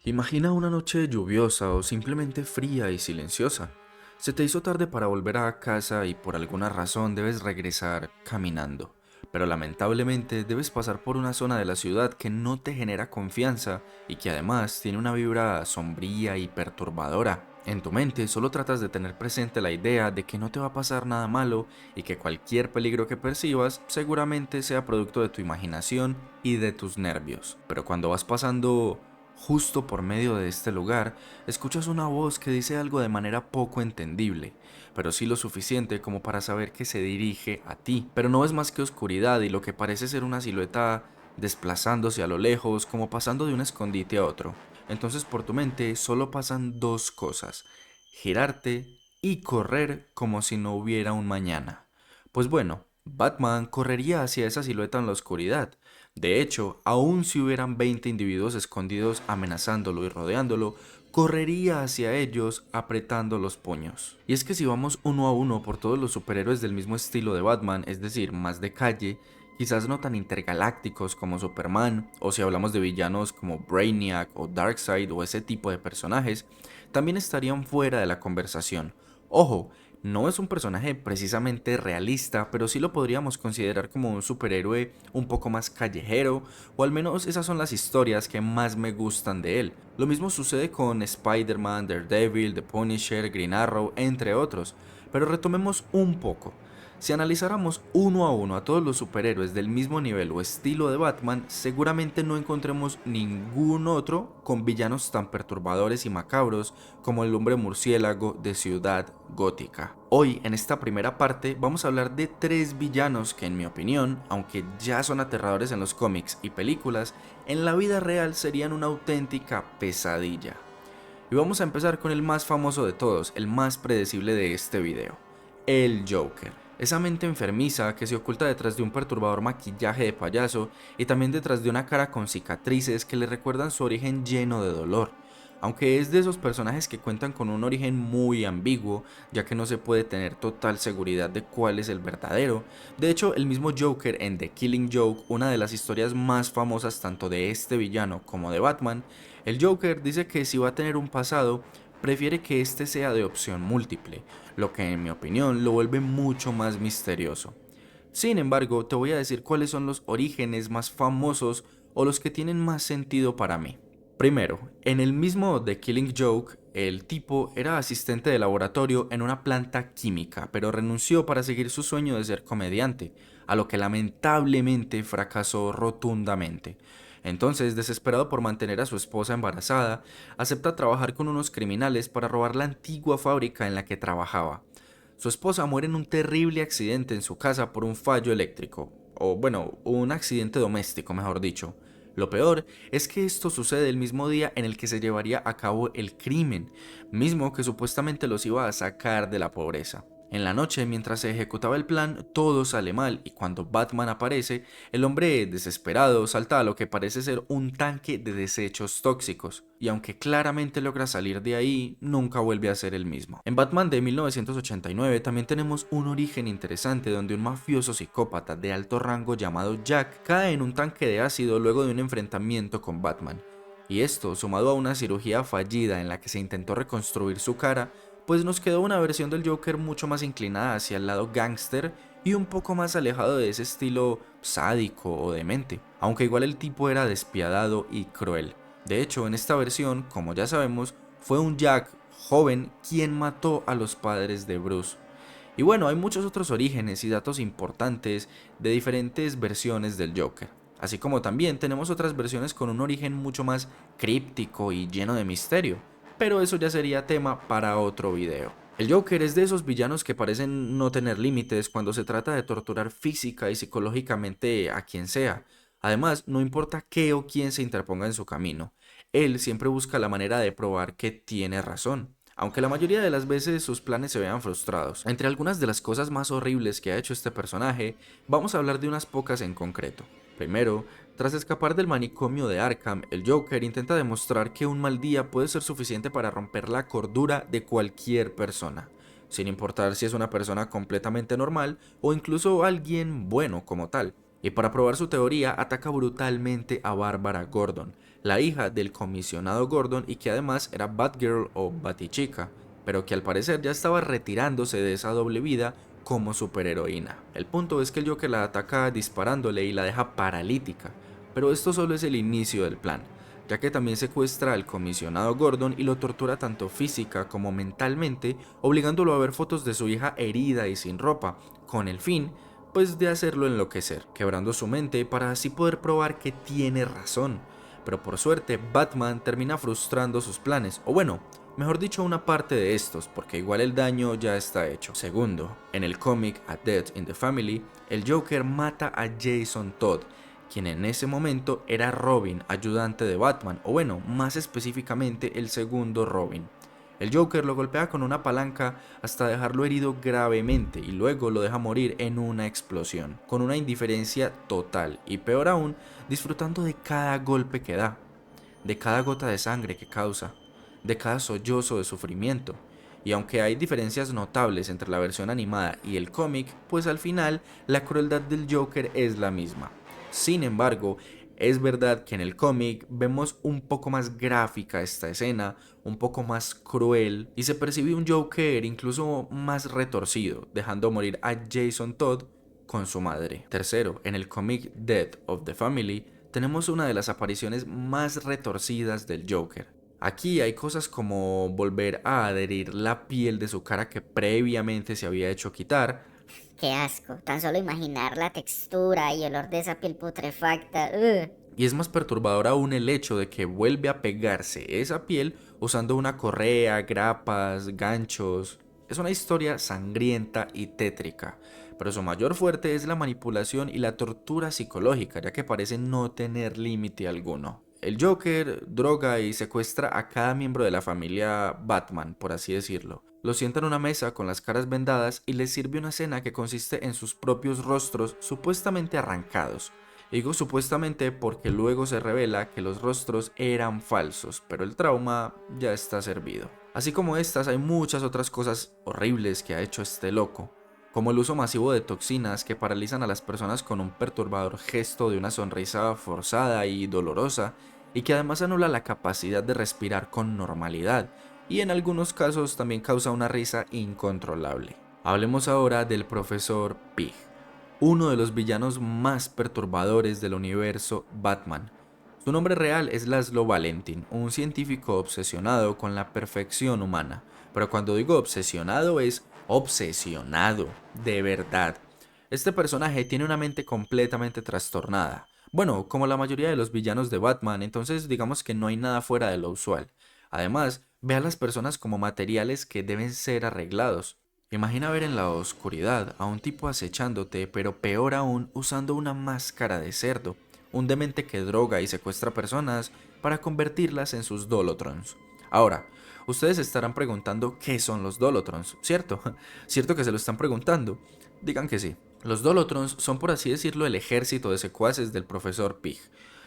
Imagina una noche lluviosa o simplemente fría y silenciosa. Se te hizo tarde para volver a casa y por alguna razón debes regresar caminando. Pero lamentablemente debes pasar por una zona de la ciudad que no te genera confianza y que además tiene una vibra sombría y perturbadora. En tu mente solo tratas de tener presente la idea de que no te va a pasar nada malo y que cualquier peligro que percibas seguramente sea producto de tu imaginación y de tus nervios. Pero cuando vas pasando justo por medio de este lugar, escuchas una voz que dice algo de manera poco entendible, pero sí lo suficiente como para saber que se dirige a ti. Pero no es más que oscuridad y lo que parece ser una silueta desplazándose a lo lejos, como pasando de un escondite a otro. Entonces por tu mente solo pasan dos cosas: girarte y correr como si no hubiera un mañana. Pues bueno, Batman correría hacia esa silueta en la oscuridad. De hecho, aun si hubieran 20 individuos escondidos amenazándolo y rodeándolo, correría hacia ellos apretando los puños. Y es que si vamos uno a uno por todos los superhéroes del mismo estilo de Batman, es decir, más de calle, quizás no tan intergalácticos como Superman, o si hablamos de villanos como Brainiac o Darkseid o ese tipo de personajes, también estarían fuera de la conversación. Ojo, no es un personaje precisamente realista, pero sí lo podríamos considerar como un superhéroe un poco más callejero, o al menos esas son las historias que más me gustan de él. Lo mismo sucede con Spider-Man, Daredevil, The Punisher, Green Arrow, entre otros. Pero retomemos un poco. Si analizáramos uno a uno a todos los superhéroes del mismo nivel o estilo de Batman, seguramente no encontremos ningún otro con villanos tan perturbadores y macabros como el hombre murciélago de Ciudad Gótica. Hoy, en esta primera parte, vamos a hablar de tres villanos que, en mi opinión, aunque ya son aterradores en los cómics y películas, en la vida real serían una auténtica pesadilla. Y vamos a empezar con el más famoso de todos, el más predecible de este video: el Joker. Esa mente enfermiza que se oculta detrás de un perturbador maquillaje de payaso y también detrás de una cara con cicatrices que le recuerdan su origen lleno de dolor. Aunque es de esos personajes que cuentan con un origen muy ambiguo, ya que no se puede tener total seguridad de cuál es el verdadero. De hecho, el mismo Joker en The Killing Joke, una de las historias más famosas tanto de este villano como de Batman, el Joker dice que si va a tener un pasado, prefiere que este sea de opción múltiple, lo que en mi opinión lo vuelve mucho más misterioso. Sin embargo, te voy a decir cuáles son los orígenes más famosos o los que tienen más sentido para mí. Primero, en el mismo The Killing Joke, el tipo era asistente de laboratorio en una planta química, pero renunció para seguir su sueño de ser comediante, a lo que lamentablemente fracasó rotundamente. Entonces, desesperado por mantener a su esposa embarazada, acepta trabajar con unos criminales para robar la antigua fábrica en la que trabajaba. Su esposa muere en un terrible accidente en su casa por un fallo eléctrico, o bueno, un accidente doméstico, mejor dicho. Lo peor es que esto sucede el mismo día en el que se llevaría a cabo el crimen, mismo que supuestamente los iba a sacar de la pobreza. En la noche, mientras se ejecutaba el plan, todo sale mal y cuando Batman aparece, el hombre desesperado salta a lo que parece ser un tanque de desechos tóxicos, y aunque claramente logra salir de ahí, nunca vuelve a ser el mismo. En Batman de 1989 también tenemos un origen interesante donde un mafioso psicópata de alto rango llamado Jack cae en un tanque de ácido luego de un enfrentamiento con Batman. Y esto, sumado a una cirugía fallida en la que se intentó reconstruir su cara, pues nos quedó una versión del Joker mucho más inclinada hacia el lado gángster y un poco más alejado de ese estilo sádico o demente, aunque igual el tipo era despiadado y cruel. De hecho, en esta versión, como ya sabemos, fue un Jack joven quien mató a los padres de Bruce. Y bueno, hay muchos otros orígenes y datos importantes de diferentes versiones del Joker. Así como también tenemos otras versiones con un origen mucho más críptico y lleno de misterio, pero eso ya sería tema para otro video. El Joker es de esos villanos que parecen no tener límites cuando se trata de torturar física y psicológicamente a quien sea. Además, no importa qué o quién se interponga en su camino, él siempre busca la manera de probar que tiene razón, aunque la mayoría de las veces sus planes se vean frustrados. Entre algunas de las cosas más horribles que ha hecho este personaje, vamos a hablar de unas pocas en concreto. Primero, tras escapar del manicomio de Arkham, el Joker intenta demostrar que un mal día puede ser suficiente para romper la cordura de cualquier persona, sin importar si es una persona completamente normal o incluso alguien bueno como tal. Y para probar su teoría, ataca brutalmente a Bárbara Gordon, la hija del comisionado Gordon y que además era Batgirl o Batichica, pero que al parecer ya estaba retirándose de esa doble vida como superheroína. El punto es que el Joker la ataca disparándole y la deja paralítica, pero esto solo es el inicio del plan, ya que también secuestra al comisionado Gordon y lo tortura tanto física como mentalmente, obligándolo a ver fotos de su hija herida y sin ropa, con el fin, pues, de hacerlo enloquecer, quebrando su mente para así poder probar que tiene razón. Pero por suerte, Batman termina frustrando sus planes, o bueno, mejor dicho, una parte de estos, porque igual el daño ya está hecho. Segundo, en el cómic A Death in the Family, el Joker mata a Jason Todd, quien en ese momento era Robin, ayudante de Batman, o bueno, más específicamente el segundo Robin. El Joker lo golpea con una palanca hasta dejarlo herido gravemente y luego lo deja morir en una explosión, con una indiferencia total y peor aún, disfrutando de cada golpe que da, de cada gota de sangre que causa, de cada sollozo de sufrimiento. Y aunque hay diferencias notables entre la versión animada y el cómic, pues al final la crueldad del Joker es la misma. Sin embargo, es verdad que en el cómic vemos un poco más gráfica esta escena, un poco más cruel, y se percibe un Joker incluso más retorcido, dejando morir a Jason Todd con su madre. Tercero, en el cómic Death of the Family, tenemos una de las apariciones más retorcidas del Joker. Aquí hay cosas como volver a adherir la piel de su cara que previamente se había hecho quitar. Qué asco, tan solo imaginar la textura y olor de esa piel putrefacta. Y es más perturbador aún el hecho de que vuelve a pegarse esa piel usando una correa, grapas, ganchos. Es una historia sangrienta y tétrica, pero su mayor fuerte es la manipulación y la tortura psicológica, ya que parece no tener límite alguno. El Joker droga y secuestra a cada miembro de la familia Batman, por así decirlo. Los sienta en una mesa con las caras vendadas y les sirve una cena que consiste en sus propios rostros supuestamente arrancados. Digo supuestamente porque luego se revela que los rostros eran falsos, pero el trauma ya está servido. Así como estas, hay muchas otras cosas horribles que ha hecho este loco, como el uso masivo de toxinas que paralizan a las personas con un perturbador gesto de una sonrisa forzada y dolorosa, y que además anula la capacidad de respirar con normalidad, y en algunos casos también causa una risa incontrolable. Hablemos ahora del profesor Pig, uno de los villanos más perturbadores del universo Batman. Su nombre real es Laszlo Valentin, un científico obsesionado con la perfección humana. Pero cuando digo obsesionado es obsesionado, de verdad. Este personaje tiene una mente completamente trastornada. Bueno, como la mayoría de los villanos de Batman, entonces digamos que no hay nada fuera de lo usual. Además, ve a las personas como materiales que deben ser arreglados. Imagina ver en la oscuridad a un tipo acechándote, pero peor aún usando una máscara de cerdo, un demente que droga y secuestra personas para convertirlas en sus Dolotrons. Ahora, ustedes estarán preguntando qué son los Dolotrons, ¿cierto? ¿Cierto que se lo están preguntando? Digan que sí. Los Dolotrons son, por así decirlo, el ejército de secuaces del profesor Pig.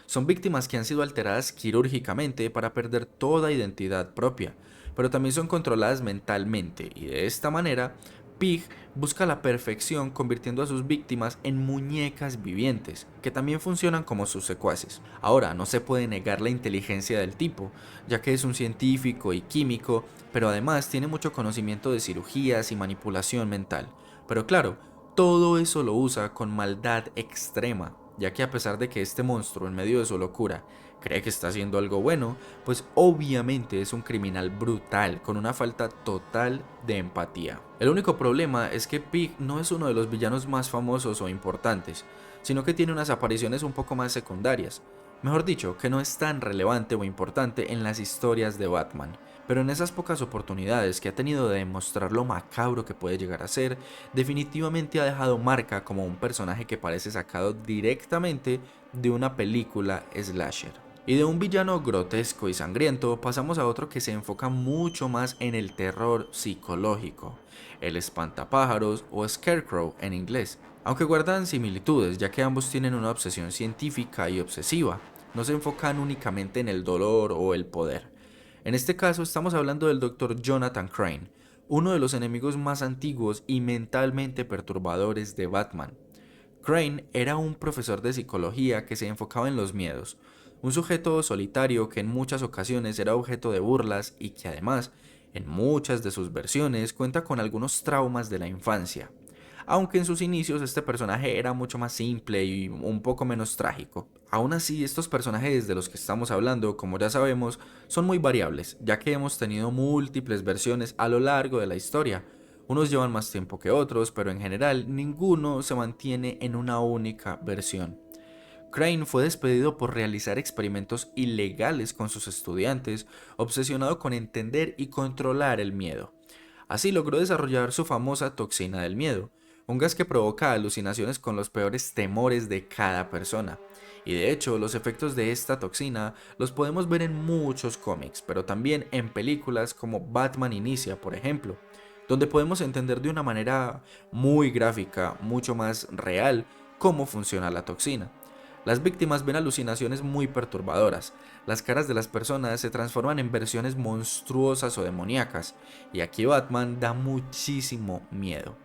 Son víctimas que han sido alteradas quirúrgicamente para perder toda identidad propia, pero también son controladas mentalmente y de esta manera Pig busca la perfección convirtiendo a sus víctimas en muñecas vivientes, que también funcionan como sus secuaces. Ahora, no se puede negar la inteligencia del tipo, ya que es un científico y químico, pero además tiene mucho conocimiento de cirugías y manipulación mental. Pero claro, todo eso lo usa con maldad extrema, ya que a pesar de que este monstruo en medio de su locura cree que está haciendo algo bueno, pues obviamente es un criminal brutal, con una falta total de empatía. El único problema es que Pig no es uno de los villanos más famosos o importantes, sino que tiene unas apariciones un poco más secundarias. Mejor dicho, que no es tan relevante o importante en las historias de Batman. Pero en esas pocas oportunidades que ha tenido de demostrar lo macabro que puede llegar a ser, definitivamente ha dejado marca como un personaje que parece sacado directamente de una película slasher. Y de un villano grotesco y sangriento pasamos a otro que se enfoca mucho más en el terror psicológico, el espantapájaros o Scarecrow en inglés. Aunque guardan similitudes ya que ambos tienen una obsesión científica y obsesiva, no se enfocan únicamente en el dolor o el poder. En este caso estamos hablando del Dr. Jonathan Crane, uno de los enemigos más antiguos y mentalmente perturbadores de Batman. Crane era un profesor de psicología que se enfocaba en los miedos, un sujeto solitario que en muchas ocasiones era objeto de burlas y que además, en muchas de sus versiones, cuenta con algunos traumas de la infancia. Aunque en sus inicios este personaje era mucho más simple y un poco menos trágico. Aún así, estos personajes de los que estamos hablando, como ya sabemos, son muy variables, ya que hemos tenido múltiples versiones a lo largo de la historia. Unos llevan más tiempo que otros, pero en general ninguno se mantiene en una única versión. Crane fue despedido por realizar experimentos ilegales con sus estudiantes, obsesionado con entender y controlar el miedo. Así logró desarrollar su famosa toxina del miedo, un gas que provoca alucinaciones con los peores temores de cada persona. Y de hecho, los efectos de esta toxina los podemos ver en muchos cómics, pero también en películas como Batman Inicia, por ejemplo, donde podemos entender de una manera muy gráfica, mucho más real, cómo funciona la toxina. Las víctimas ven alucinaciones muy perturbadoras, las caras de las personas se transforman en versiones monstruosas o demoníacas, y aquí Batman da muchísimo miedo.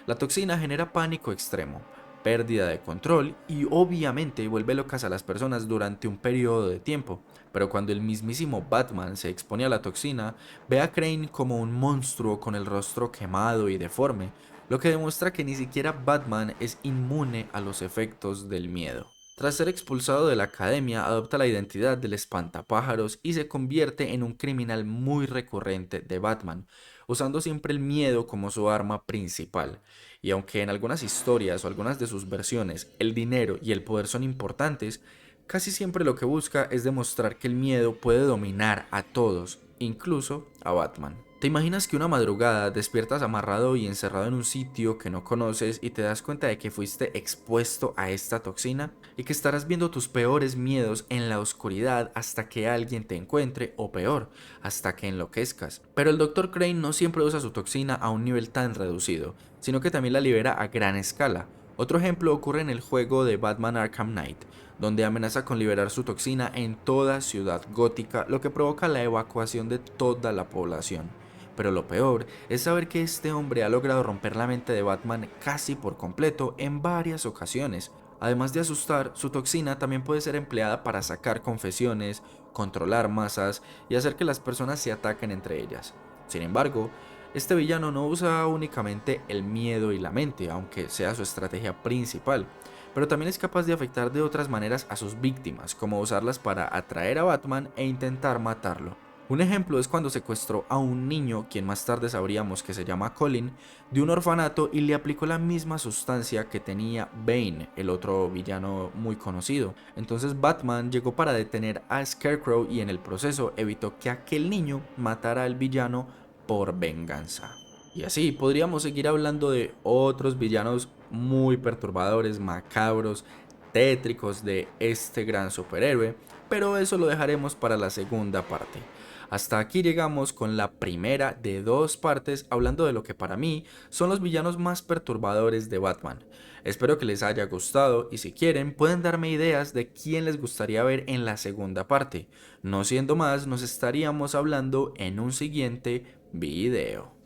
La toxina genera pánico extremo, pérdida de control y obviamente vuelve locas a las personas durante un periodo de tiempo, pero cuando el mismísimo Batman se expone a la toxina, ve a Crane como un monstruo con el rostro quemado y deforme, lo que demuestra que ni siquiera Batman es inmune a los efectos del miedo. Tras ser expulsado de la academia, adopta la identidad del espantapájaros y se convierte en un criminal muy recurrente de Batman, usando siempre el miedo como su arma principal. Y aunque en algunas historias o algunas de sus versiones el dinero y el poder son importantes, casi siempre lo que busca es demostrar que el miedo puede dominar a todos, incluso a Batman. ¿Te imaginas que una madrugada despiertas amarrado y encerrado en un sitio que no conoces y te das cuenta de que fuiste expuesto a esta toxina? Y que estarás viendo tus peores miedos en la oscuridad hasta que alguien te encuentre o peor, hasta que enloquezcas. Pero el Dr. Crane no siempre usa su toxina a un nivel tan reducido, sino que también la libera a gran escala. Otro ejemplo ocurre en el juego de Batman Arkham Knight, donde amenaza con liberar su toxina en toda Ciudad Gótica, lo que provoca la evacuación de toda la población. Pero lo peor es saber que este hombre ha logrado romper la mente de Batman casi por completo en varias ocasiones. Además de asustar, su toxina también puede ser empleada para sacar confesiones, controlar masas y hacer que las personas se ataquen entre ellas. Sin embargo, este villano no usa únicamente el miedo y la mente, aunque sea su estrategia principal, pero también es capaz de afectar de otras maneras a sus víctimas, como usarlas para atraer a Batman e intentar matarlo. Un ejemplo es cuando secuestró a un niño, quien más tarde sabríamos que se llama Colin, de un orfanato y le aplicó la misma sustancia que tenía Bane, el otro villano muy conocido. Entonces Batman llegó para detener a Scarecrow y en el proceso evitó que aquel niño matara al villano por venganza. Y así podríamos seguir hablando de otros villanos muy perturbadores, macabros, tétricos de este gran superhéroe, pero eso lo dejaremos para la segunda parte. Hasta aquí llegamos con la primera de dos partes hablando de lo que para mí son los villanos más perturbadores de Batman. Espero que les haya gustado y si quieren pueden darme ideas de quién les gustaría ver en la segunda parte. No siendo más, nos estaríamos hablando en un siguiente video.